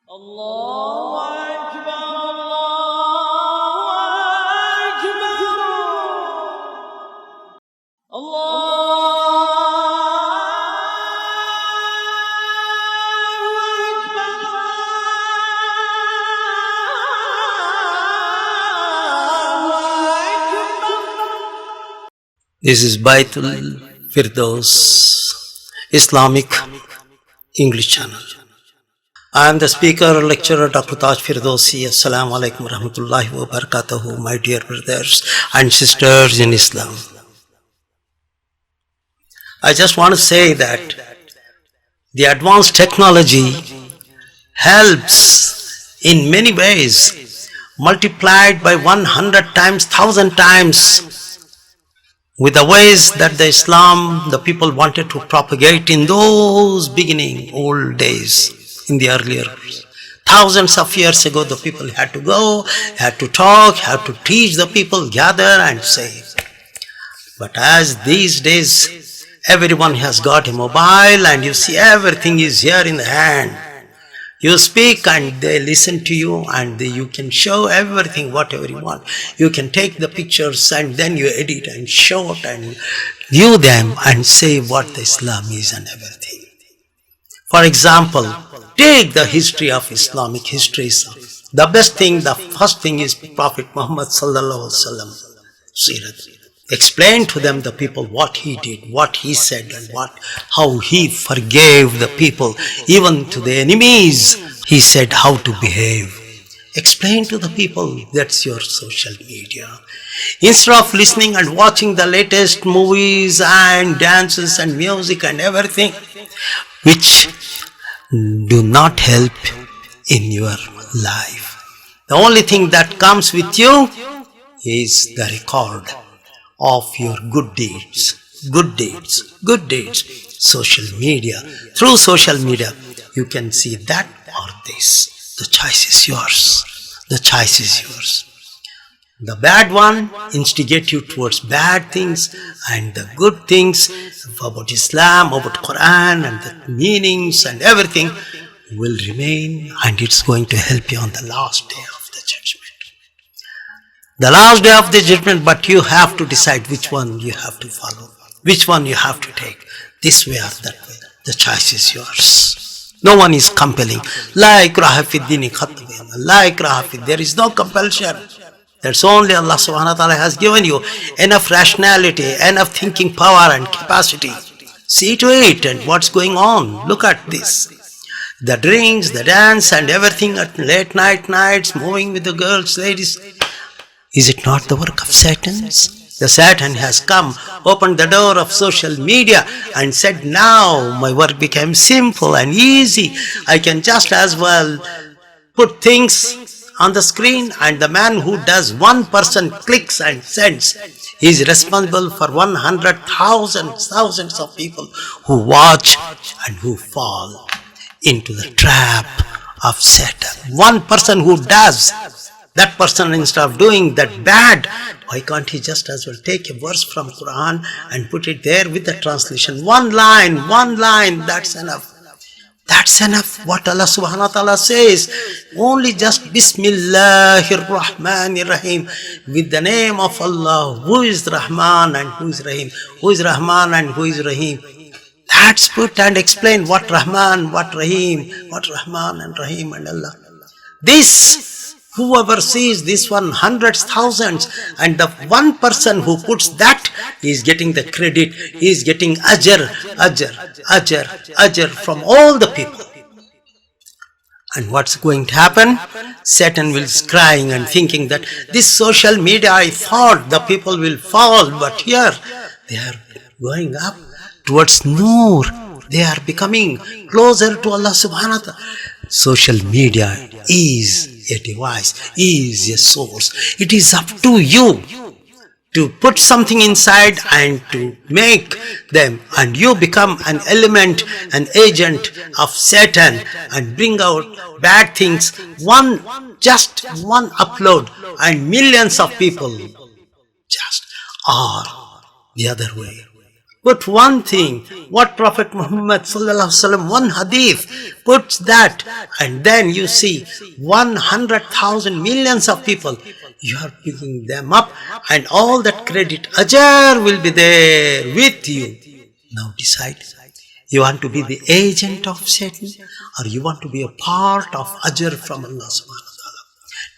Allahu Akbar, Allahu Akbar, This is Baitul Firdaus Islamic English channel. I am the speaker, lecturer Dr. Taj Firdausi. Assalamu alaikum warahmatullahi wabarakatuh, my dear brothers and sisters in Islam. I just want to say that the advanced technology helps in many ways, multiplied by 100 times, 1000 times, with the ways that the Islam, the people wanted to propagate in those beginning, old days, in the earlier years. Thousands of years ago, the people had to go, had to talk, had to teach the people, gather and say. But as these days, everyone has got a mobile and you see everything is here in the hand. You speak and they listen to you and you can show everything, whatever you want. You can take the pictures and then you edit and show it and view them and say what the Islam is and everything. For example, take the history of Islamic histories. The best thing, the first thing is Prophet Muhammad sallallahu alaihi wasallam Sirat. Explain to them, the people, what he did, what he said, and how he forgave the people, even to the enemies. He said how to behave. Explain to the people. That's your social media. Instead of listening and watching the latest movies and dances and music and everything, which do not help in your life. The only thing that comes with you is the record of your good deeds. Social media. Through social media, you can see that or this. The choice is yours. The bad one instigate you towards bad things, and the good things about Islam, about Quran and the meanings and everything will remain, and it's going to help you on the last day of the judgment. The last day of the judgment, but you have to decide which one you have to follow, which one you have to take, this way or that way. The choice is yours. No one is compelling. La ikraha fi dini khat bayna. La ikraha fi. There is no compulsion. That's only Allah subhanahu wa ta'ala has given you enough rationality, enough thinking power and capacity. See to it and what's going on. Look at this. The drinks, the dance and everything at late nights, moving with the girls, ladies. Is it not the work of Satan? The Satan has come, opened the door of social media and said, now my work became simple and easy. I can just as well put things on the screen, and the man who does 1% clicks and sends is responsible for 100,000 of people who watch and who fall into the trap of Satan. One person who does, that person, instead of doing that bad, why can't he just as well take a verse from Quran and put it there with the translation? One line, that's enough. That's enough. What Allah subhanahu wa ta'ala says, only just Bismillahir Rahmanir Rahim, with the name of Allah, who is Rahman and who is Rahim, who is Rahman and who is Rahim. That's put and explain what Rahman, what Rahim, what Rahman and Rahim and Allah. This, whoever sees this one, hundreds, thousands, and the one person who puts that is getting the credit, is getting ajr from all the people. And what's going to happen? Satan will be crying and thinking that this social media, I thought the people will fall, but here they are going up towards Noor. They are becoming closer to Allah subhanahu wa ta'ala. Social media is a device, is a source. It is up to you to put something inside and to make them, and you become an element, an agent of Satan and bring out bad things. Just one upload and millions of people just are the other way. But one thing, what Prophet Muhammad sallallahu alaihi wasallam, one hadith puts that, and then you see 100,000 millions of people, you are picking them up, and all that credit, ajr will be there with you. Now decide. You want to be the agent of Satan, or you want to be a part of ajr from Allah subhanahu wa ta'ala?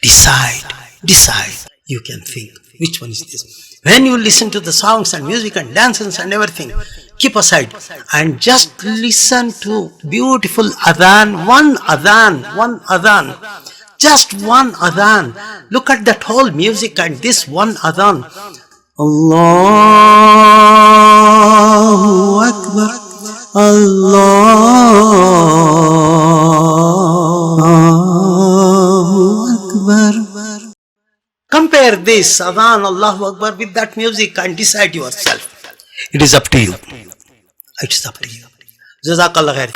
Decide. You can think, which one is this? When you listen to the songs and music and dances and everything, keep aside and just listen to beautiful adhan, one adhan, just one adhan. Look at that whole music and this one adhan. Allahu Akbar, Allahu Akbar. Compare this adhan, Allahu Akbar, with that music and decide yourself. It is up to you. It's up to you. Jazakallah khair.